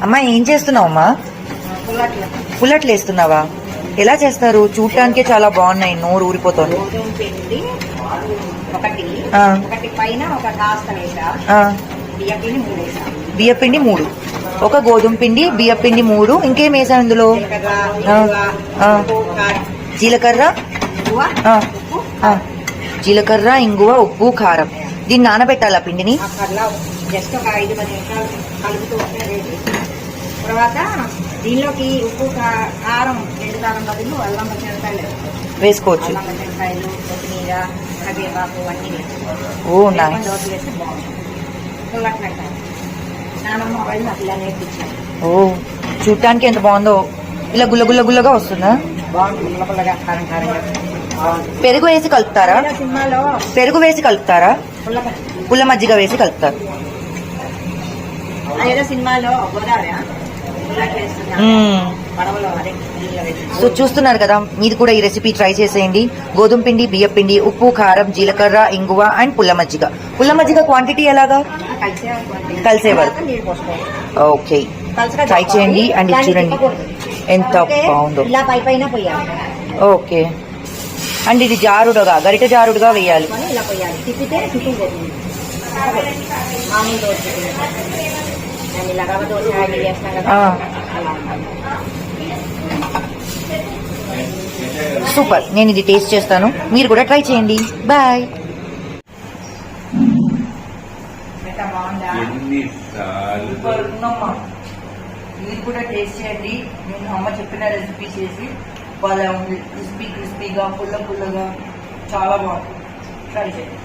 అమ్మా ఏం చేస్తున్నావు అమ్మా? పుల్లట్లు వేస్తున్నావా? ఎలా చేస్తారు? చూడటానికే చాలా బాగున్నాయి, నోరు ఊరిపోతుంది. బియ్యపిండి 3, ఒక గోధుమ పిండి, బియ్యపిండి 3, ఇంకేం వేసావు ఇందులో? జీలకర్ర, జీలకర్ర, ఇంగువ, ఉప్పు, కారం. దీన్ని నానబెట్టాలా పిండిని? జస్ట్ ఒక 5-10 నిమిషాలు కలుపుతూ తర్వాత దీనిలోకి ఉప్పు, కారం, 2 కారం బదులు అల్లం పచ్చిమిరపకాయలు వేసుకోవచ్చు. అల్లం పచ్చిమిరపకాయలు, కొత్తిమీర, కరివేపాకు అన్నీ వేసుకోవచ్చు. ఓ నైస్. దోశ వేస్తే బాగుంటుంది. పుల్లట్లంటారు. నానమ్మ వాళ్ళు నాకు ఇలా నేర్పించారు. ఓ చూడటానికి ఎంత బాగుందో. ఇలా గుల్ల గుల్ల గుల్లగా వస్తుందా? బాగుంటుంది. పుల్ల పుల్లగా, కారం కారంగా. పెరుగు వేసి కలుపుతారా? సినిమాలో పెరుగు వేసి కలుపుతారా? పుల్ల మజ్జిగ వేసి కలుపుతారు. సినిమాలో సో చూస్తున్నారు కదా, మీరు కూడా ఈ రెసిపీ ట్రై చేసేయండి. గోధుమ పిండి, బియ్య పిండి, ఉప్పు, కారం, జీలకర్ర, ఇంగువ అండ్ పుల్ల మజ్జిగ. పుల్ల మజ్జిగ క్వాంటిటీ ఎలాగా? కలిసేవారు. ఓకే, ట్రై చేయండి. అండ్ ఇది చూడండి ఎంత బాగుందో. ఓకే, అండ్ ఇది జారుడుగా, గరిట జారుడుగా వేయాలి. సూపర్. నేను ఇది టేస్ట్ చేస్తాను, మీరు కూడా ట్రై చేయండి. బాయ్. మీరు కూడా టేస్ట్ చేయండి. నేను అమ్మ చెప్పిన రెసిపీ చేసి బాగా ఉంది. క్రిస్పీ క్రిస్పీగా, పుల్ల పుల్లగా చాలా బాగుంది. ట్రై చేయండి.